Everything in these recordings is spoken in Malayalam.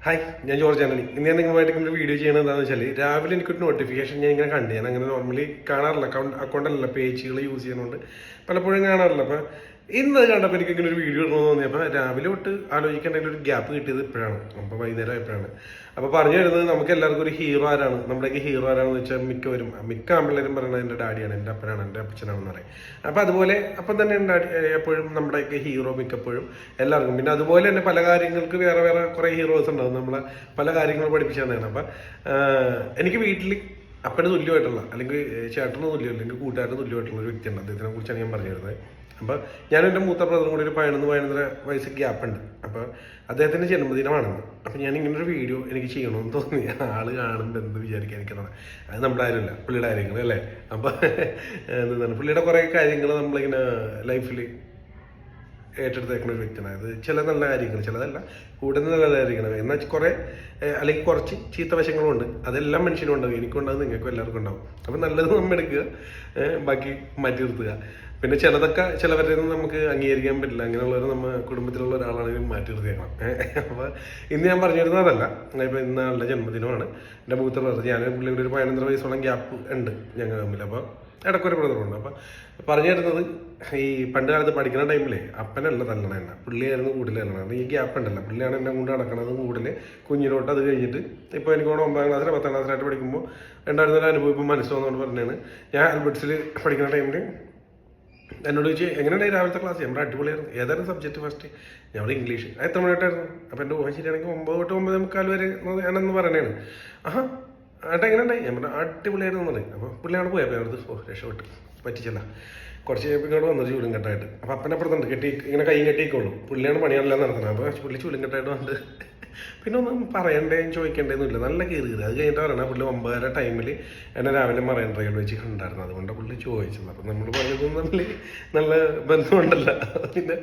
ഹായ്, ഞാൻ ജോർജ് ആന്റണി. ഇന്ന് ഞാൻ നിങ്ങളുമായിട്ട് ഇങ്ങനെ വീഡിയോ ചെയ്യണത് എന്താണെന്ന് വെച്ചാൽ രാവിലെ എനിക്കൊരു നോട്ടിഫിക്കേഷൻ ഞാൻ ഇങ്ങനെ കണ്ടു. ഞാൻ അങ്ങനെ നോർമലി കാണാറില്ല, അക്കൗണ്ടല്ല, പേജുകൾ യൂസ് ചെയ്യുന്നതുകൊണ്ട് പലപ്പോഴും കാണാറില്ല. അപ്പോൾ ഇന്ന് കണ്ടപ്പോൾ എനിക്ക് ഇങ്ങനെ ഒരു വീഡിയോ ഇടണമെന്ന് തോന്നി. അപ്പോൾ രാവിലെ തൊട്ട് ആലോചിക്കേണ്ട ഒരു ഗ്യാപ്പ് കിട്ടിയത് ഇപ്പോഴാണ്. അപ്പോൾ വൈകുന്നേരം ആയപ്പോഴാണ്. അപ്പോൾ പറഞ്ഞു വരുന്നത് നമുക്ക് എല്ലാവർക്കും ഒരു ഹീറോ ആരാണ്, നമ്മുടെയൊക്കെ ഹീറോ ആരാണെന്ന് വെച്ചാൽ മിക്ക ആമ്പിള്ളേരും പറയുന്നത് എൻ്റെ ഡാഡിയാണ്, എൻ്റെ അപ്പനാണ്, എൻ്റെ അപ്പച്ചനാണെന്ന് പറയും. അപ്പോൾ അതുപോലെ അപ്പം തന്നെ ഡാഡി എപ്പോഴും നമ്മുടെയൊക്കെ ഹീറോ മിക്കപ്പോഴും എല്ലാവർക്കും. പിന്നെ അതുപോലെ തന്നെ പല കാര്യങ്ങൾക്ക് വേറെ വേറെ കുറേ ഹീറോസ് ഉണ്ടാവും, നമ്മളെ പല കാര്യങ്ങൾ പഠിപ്പിച്ചു തന്നെയാണ്. അപ്പം എനിക്ക് വീട്ടിൽ അപ്പന് തുല്യമായിട്ടുള്ള, അല്ലെങ്കിൽ ചേട്ടന് തുല്യം, അല്ലെങ്കിൽ കൂട്ടുകാരന് തുല്യമായിട്ടുള്ള ഒരു വ്യക്തിയുണ്ട്. അദ്ദേഹത്തിനെ കുറിച്ചാണ് ഞാൻ പറഞ്ഞു തരുന്നത്. അപ്പം ഞാനും എൻ്റെ മൂത്ത ബ്രദറും കൂടി ഒരു 11-11 വയസ്സ് ഗ്യാപ്പുണ്ട്. അപ്പോൾ അദ്ദേഹത്തിൻ്റെ ജന്മദിനമാണെന്ന്. അപ്പം ഞാൻ ഇങ്ങനൊരു വീഡിയോ എനിക്ക് ചെയ്യണമെന്ന് തോന്നി. ആൾ കാണുമ്പോൾ എന്ത് വിചാരിക്കാൻ എനിക്കെന്നാണ്. അത് നമ്മുടെ കാര്യമല്ല, പുള്ളിയുടെ കാര്യങ്ങൾ അല്ലേ. അപ്പം എന്താണ് പുള്ളിയുടെ കുറേ കാര്യങ്ങൾ നമ്മളിങ്ങനെ ലൈഫിൽ ഏറ്റെടുത്തേക്കുന്ന ഒരു വ്യക്തിയാണ്. അത് ചില നല്ല കാര്യങ്ങൾ, ചിലതല്ല കൂടുതൽ നല്ല കാര്യങ്ങൾ എന്നാൽ കുറേ അല്ലെങ്കിൽ കുറച്ച് ചീത്ത വശങ്ങളും ഉണ്ട്. അതെല്ലാം മനുഷ്യനും ഉണ്ടാവും, എനിക്കുണ്ടാവും, നിങ്ങൾക്കും എല്ലാവർക്കും ഉണ്ടാവും. അപ്പം നല്ലത് നമ്മൾ എടുക്കുക, ബാക്കി മാറ്റി നിർത്തുക. പിന്നെ ചിലവരുടെ ഒന്നും നമുക്ക് അംഗീകരിക്കാൻ പറ്റില്ല. അങ്ങനെയുള്ളവർ നമ്മൾ കുടുംബത്തിലുള്ള ഒരാളാണെങ്കിലും മാറ്റി നിർത്തിയേക്കണം. അപ്പോൾ ഇന്ന് ഞാൻ പറഞ്ഞു തരുന്നത് അതല്ല. ഇപ്പം ഇന്ന് ആളുടെ ജന്മദിനമാണ്. എൻ്റെ മൂത്ത ബ്രദർ, ഞാൻ പുള്ളിയുടെ ഒരു 11 വയസ്സോളം ഗ്യാപ്പ് ഉണ്ട് ഞങ്ങൾ തമ്മിൽ. അപ്പോൾ ഇടയ്ക്കൊരു ബ്രദറുണ്ട്. അപ്പം പറഞ്ഞു തരുന്നത്, ഈ പണ്ട് കാലത്ത് പഠിക്കുന്ന ടൈമിലെ അപ്പനല്ല തല്ലണ എന്നെ, പുള്ളിയായിരുന്നു കൂടുതൽ തല്ലണത്. ഈ ഗ്യാപ്പ് ഉണ്ടല്ലോ, പുള്ളിയാണ് എന്നെ കൊണ്ട് നടക്കണത് കൂടുതൽ കുഞ്ഞിലോട്ട്. അത് കഴിഞ്ഞിട്ട് ഇപ്പോൾ എനിക്ക് 9ാം ക്ലാസ്സിൽ 10ാം ക്ലാസ്സിലായിട്ട് പഠിക്കുമ്പോൾ ഉണ്ടായിരുന്നൊരു അനുഭവം ഇപ്പം മനസ്സിലാവുന്നതുകൊണ്ട് പറഞ്ഞാണ്. ഞാൻ ആൽബർട്ട്സിൽ പഠിക്കുന്ന ടൈമിൽ എന്നോട് ചോദിച്ചു എങ്ങനെയാണ് രാവിലത്തെ ക്ലാസ്. നമ്മുടെ അടിപൊളിയായിരുന്നു. ഏതായിരുന്നു സബ്ജക്റ്റ് ഫസ്റ്റ്? ഞങ്ങളുടെ ഇംഗ്ലീഷ്. അത് എത്ര മണിയായിട്ടായിരുന്നു? അപ്പം എൻ്റെ ഊഹം ശരിയാണെങ്കിൽ 9 തൊട്ട് 9:45 വരെ ഞാനെന്ന് പറയണേണ്. ആഹാ ഏട്ടാ എങ്ങനെ ഉണ്ടായി? ഞാൻ പറഞ്ഞാൽ അടിപൊളിയായിരുന്നു എന്ന് പറയും. അപ്പോൾ പുള്ളിയാണ് പോയി. അപ്പോൾ അവിടുത്തെ രക്ഷപ്പെട്ട് പറ്റിച്ചല്ല. കുറച്ച് കഴിയുമ്പോൾ ഇങ്ങോട്ട് വന്നത് ചൂലും കെട്ടായിട്ട്. അപ്പോൾ അപ്പനപ്പുറത്തുണ്ട് ഇങ്ങനെ കൈയും കെട്ടിയേക്കുള്ളൂ. പുള്ളിയാണ് പണിയാണെല്ലാം നടത്തുന്നത്. അപ്പോൾ പുള്ളി ചൂലും കെട്ടായിട്ട് വന്നിട്ട് പിന്നെ ഒന്നും പറയണ്ടേന്ന് ചോദിക്കേണ്ടതൊന്നുമില്ല, നല്ല കയറി. അത് കഴിഞ്ഞിട്ട് പറയണ പുള്ളി 9:30 ടൈമിൽ എന്നെ രാവിലെ മറൈൻ ഡ്രൈവിൽ വെച്ച് കണ്ടായിരുന്നു. അതുകൊണ്ട് പുള്ളി ചോദിച്ചത്. അപ്പം നമ്മൾ പറഞ്ഞതും തമ്മിൽ നല്ല ബന്ധമുണ്ടല്ല. പിന്നെ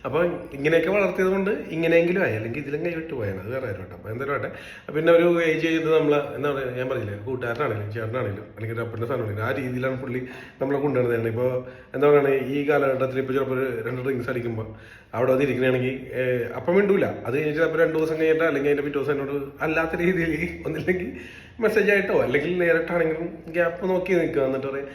അപ്പോൾ ഇങ്ങനെയൊക്കെ വളർത്തിയത് കൊണ്ട് ഇങ്ങനെയെങ്കിലും ആയി, അല്ലെങ്കിൽ ഇതിലും കൈവിട്ട് പോയാണ്. അത് വേറെ ആയിട്ട്. അപ്പോൾ എന്തായാലും ആട്ടെ. പിന്നെ ഒരു ഏജ് ചെയ്ത് നമ്മൾ എന്താ പറയുക, ഞാൻ പറഞ്ഞില്ലേ, കൂട്ടുകാരനാണെങ്കിലും ചേട്ടനാണെങ്കിലും അല്ലെങ്കിൽ അപ്പൻ്റെ സാധനമാണെങ്കിലും ആ രീതിയിലാണ് പുള്ളി നമ്മളെ കൊണ്ടുവരുന്നത്. ഇപ്പോൾ എന്താ പറയുക, ഈ കാലഘട്ടത്തിൽ ഇപ്പോൾ ചിലപ്പോൾ ഒരു 2 ഡ്രിങ്ക്സ് അടിക്കുമ്പോൾ അവിടെ വന്നിരിക്കണമെങ്കിൽ അപ്പം മിണ്ടൂല. അത് കഴിഞ്ഞിട്ട് ചിലപ്പോൾ 2 ദിവസം കഴിഞ്ഞിട്ട് അല്ലെങ്കിൽ അതിൻ്റെ പിറ്റേ ദിവസം എന്നോട് അല്ലാത്ത രീതിയിൽ ഒന്നില്ലെങ്കിൽ മെസ്സേജ് ആയിട്ടോ അല്ലെങ്കിൽ നേരിട്ടാണെങ്കിലും ഗ്യാപ്പ് നോക്കി നിൽക്കുക. എന്നിട്ട് പറയും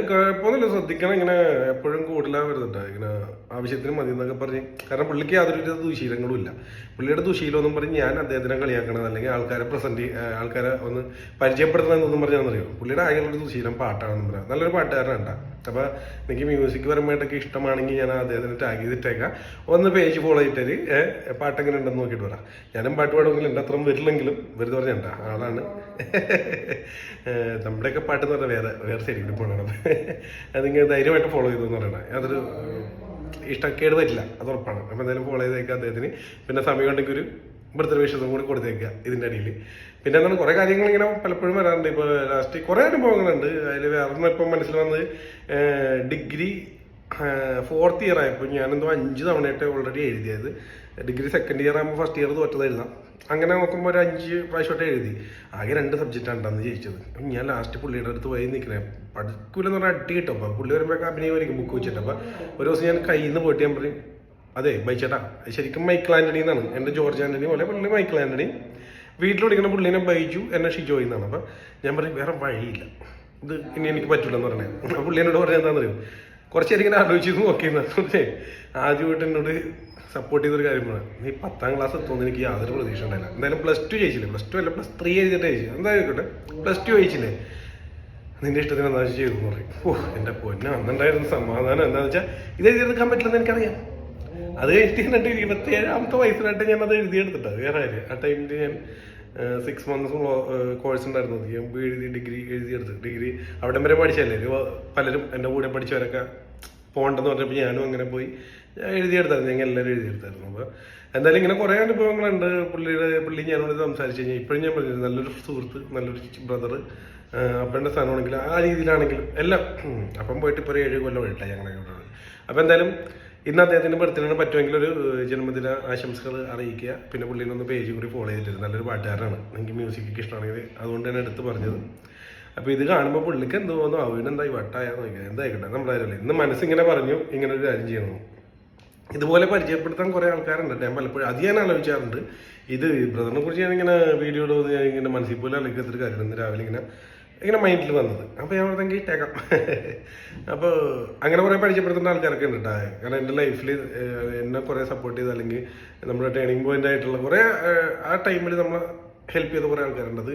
കുഴപ്പമൊന്നുമില്ല, ശ്രദ്ധിക്കണം, ഇങ്ങനെ എപ്പോഴും കൂടുതലാണ് വരുന്നുണ്ട്, ഇങ്ങനെ ആവശ്യത്തിന് മതി എന്നൊക്കെ പറഞ്ഞ്. കാരണം പുള്ളിക്ക് യാതൊരു ദുശീലങ്ങളും ഇല്ല. പുള്ളിയുടെ ദുശീലമൊന്നും പറഞ്ഞ് ഞാൻ അദ്ദേഹത്തിനെ കളിയാക്കണത് അല്ലെങ്കിൽ ആൾക്കാരെ ഒന്ന് പരിചയപ്പെടുത്തണമെന്നൊന്നും പറഞ്ഞാണെന്നറിയോ. പുള്ളിയുടെ ആകെയുള്ളൊരു ദുശീലം പാട്ടാണെന്ന് പറയാം. നല്ലൊരു പാട്ടുകാരനാണ്. അപ്പോൾ എനിക്ക് മ്യൂസിക് പരമായിട്ടൊക്കെ ഇഷ്ടമാണെങ്കിൽ ഞാൻ അദ്ദേഹത്തിന് ടാഗ് ചെയ്തിട്ടേക്കാം. ഒന്ന് പേജ് ഫോളോ ചെയ്തിട്ട് പാട്ടെങ്ങനെ ഉണ്ടെന്ന് നോക്കിയിട്ട് വരാം. ഞാനും പാട്ട് പാടുമെങ്കിലും എൻ്റെ അത്രയും വരില്ലെങ്കിലും വെറുതെ പറഞ്ഞാ ആളാണ്. നമ്മുടെയൊക്കെ പാട്ടെന്ന് പറഞ്ഞാൽ വേറെ ശരിക്കും പോകണം. അതിങ്ങനെ ധൈര്യമായിട്ട് ഫോളോ ചെയ്തു എന്ന് പറയണേ. അതൊരു ഇഷ്ടക്കേട് പറ്റില്ല, അത് ഉറപ്പാണ്. അപ്പോൾ എന്തായാലും ഫോളോ ചെയ്തേക്കുക അദ്ദേഹത്തിന്. പിന്നെ സമയം ഉണ്ടെങ്കിൽ ഒരു ബർത്ത്ഡേ വിഷസും കൂടി കൊടുത്തേക്കുക ഇതിൻ്റെ അടിയിൽ. പിന്നെ എന്താണ് കുറേ കാര്യങ്ങൾ ഇങ്ങനെ പലപ്പോഴും വരാറുണ്ട്. ഇപ്പോൾ ലാസ്റ്റ് കുറേ അനുഭവങ്ങളുണ്ട്. അതിൽ വേറെ ഇപ്പം മനസ്സിൽ വന്നത്, ഡിഗ്രി 4th ഇയർ ആയപ്പോൾ ഞാനെന്തോ 5 തവണയായിട്ട് ഓൾറെഡി എഴുതിയത്. ഡിഗ്രി 2nd ഇയർ ആകുമ്പോൾ 1st ഇയർ തോറ്റത് എഴുതാം. അങ്ങനെ നോക്കുമ്പോൾ ഒരു 5 പ്രാവശ്യമായിട്ട് എഴുതി. ആകെ 2 സബ്ജക്റ്റാണ് അന്ന് ജയിച്ചത്. ഞാൻ ലാസ്റ്റ് പുള്ളിയുടെ അടുത്ത് പോയി നിൽക്കണേ, പഠിക്കൂലെന്ന് പറഞ്ഞാൽ അടി കിട്ടും. അപ്പോൾ പുള്ളി വരുമ്പോൾ അഭിനയമായിരിക്കും ബുക്ക് വെച്ചിട്ട്. അപ്പോൾ ഒരു ദിവസം ഞാൻ കയ്യിൽ നിന്ന് പോയിട്ട് ഞാൻ പറയും, അതെ ബൈച്ചേട്ടാ, ശരിക്കും മൈക്കിൾ ആൻ്റണി എന്നാണ്, എൻ്റെ ജോർജ് ആൻ്റണി പോലെ പുള്ളി മൈക്കിൾ ആൻ്റണി. വീട്ടിൽ പഠിക്കുന്ന പുള്ളിനെ ബൈജു, എന്നെ ഷിജോയി എന്നാണ്. അപ്പം ഞാൻ പറയും വേറെ വഴിയില്ല, ഇത് ഇനി എനിക്ക് പറ്റില്ലെന്ന് പറഞ്ഞത്. അപ്പോൾ പുള്ളി എന്നോട് പറഞ്ഞാൽ എന്താണെന്ന് അറിയും, കുറച്ചേരം ഇങ്ങനെ ആലോചിച്ച് നോക്കിയെന്ന്. ആദ്യമായിട്ട് എന്നോട് സപ്പോർട്ട് ചെയ്തൊരു കാര്യമാണ്, നീ 10ാം ക്ലാസ് എത്തുമെന്ന് എനിക്ക് യാതൊരു പ്രതീക്ഷ ഉണ്ടായില്ല. എന്തായാലും +2 ജയിച്ചില്ലേ, +2 അല്ല +3 എഴുതിയിട്ട് ജയിച്ചു. എന്തായിക്കോട്ടെ, +2 ജയിച്ചില്ലേ, നിന്റെ ഇഷ്ടത്തിന് എന്താ ചെയ്തു എന്ന് പറയും. എൻ്റെ പൊന്നെ, അന്നുണ്ടായിരുന്ന സമാധാനം എന്താണെന്ന് വെച്ചാൽ ഇത് എഴുതിയെടുക്കാൻ പറ്റില്ലെന്ന് എനിക്കറിയാം. അത് കഴിഞ്ഞിട്ട് 27ാമത്തെ വയസ്സിലായിട്ട് ഞാൻ അത് എഴുതിയെടുത്തിട്ട് വേറെ കാര്യം. ആ ടൈമിൽ ഞാൻ 6 months കോഴ്സ് ഉണ്ടായിരുന്നത്. ഞാൻ ഡിഗ്രി എഴുതിയെടുത്ത്. ഡിഗ്രി അവിടെ വരെ പഠിച്ചല്ലേ, പലരും എൻ്റെ കൂടെ പഠിച്ചവരൊക്കെ പോകണ്ടെന്ന് പറഞ്ഞപ്പോൾ ഞാനും അങ്ങനെ പോയി എഴുതിയെടുത്തായിരുന്നു. ഞങ്ങൾ എല്ലാവരും എഴുതിയെടുത്തായിരുന്നു. അപ്പോൾ എന്തായാലും ഇങ്ങനെ കുറേ അനുഭവങ്ങളുണ്ട്. പുള്ളി ഞാനോട് സംസാരിച്ച് കഴിഞ്ഞാൽ ഇപ്പോഴും ഞാൻ പറഞ്ഞിരുന്നു, നല്ലൊരു സുഹൃത്ത്, നല്ലൊരു ബ്രദർ, അപ്പൻ്റെ സ്ഥാനമാണെങ്കിലും ആ രീതിയിലാണെങ്കിലും എല്ലാം. അപ്പം പോയിട്ട് ഇപ്പോൾ ഒരു 7 കൊല്ലം ആയിട്ടാണ് ഞങ്ങളെ. അപ്പോൾ എന്തായാലും ഇന്ന് അദ്ദേഹത്തിൻ്റെ ബർത്ത്ഡേന് പറ്റുമെങ്കിൽ ഒരു ജന്മദിന ആശംസകൾ അറിയിക്കുക. പിന്നെ പുള്ളിനൊന്ന് പേജ് കൂടി ഫോളോ ചെയ്തിട്ട്, നല്ലൊരു പാട്ടുകാരനാണ്, എനിക്ക് മ്യൂസിക്കൊക്കെ ഇഷ്ടമാണെങ്കിൽ അതുകൊണ്ട് തന്നെ എടുത്ത് പറഞ്ഞത്. അപ്പോൾ ഇത് കാണുമ്പോൾ പുള്ളിക്ക് എന്ത് തോന്നുന്നു, അവനെന്തായി വട്ടായാൽ നോക്കിയാൽ എന്തായിക്കട്ടെ, നമ്മുടെ കാര്യമല്ലേ. ഇന്ന് മനസ്സിങ്ങനെ പറഞ്ഞു ഇങ്ങനെ ഒരു കാര്യം ചെയ്യണം. ഇതുപോലെ പരിചയപ്പെടുത്താൻ കുറേ ആൾക്കാരുണ്ട്. ഞാൻ പലപ്പോഴും അത് ഞാൻ ആലോചിച്ചാറുണ്ട്. ഇത് ബ്രദറിനെ കുറിച്ച് ഞാനിങ്ങനെ വീഡിയോ ഇടുന്നത് ഞാൻ ഇങ്ങനെ മനസ്സിൽ പോലും ആലോചിക്കാത്തൊരു കാര്യം ഇന്ന് രാവിലെ ഇങ്ങനെ മൈൻഡിൽ വന്നത്. അപ്പോൾ ഞാൻ പറഞ്ഞെങ്കിൽ ഇട്ടേക്കാം. അപ്പോൾ അങ്ങനെ കുറേ പരിചയപ്പെടുത്തേണ്ട ആൾക്കാരൊക്കെ ഉണ്ട് കേട്ടോ. കാരണം എൻ്റെ ലൈഫിൽ എന്നെ കുറേ സപ്പോർട്ട് ചെയ്ത് അല്ലെങ്കിൽ നമ്മുടെ ടേണിംഗ് പോയിന്റ് ആയിട്ടുള്ള കുറേ ആ ടൈമിൽ നമ്മൾ ഹെൽപ്പ് ചെയ്ത കുറേ ആൾക്കാരുണ്ട്. അത്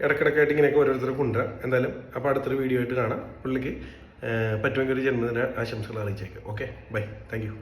ഇടയ്ക്കിടയ്ക്കായിട്ട് ഇങ്ങനെയൊക്കെ ഓരോരുത്തരെ കൊണ്ടുവരാം. എന്തായാലും അപ്പോൾ അടുത്തൊരു വീഡിയോ ആയിട്ട് കാണാം. പുള്ളിക്ക് പറ്റുമെങ്കിൽ ഒരു ജന്മദിന ആശംസകൾ അറിയിച്ചേക്കാം. Okay, bye, thank U.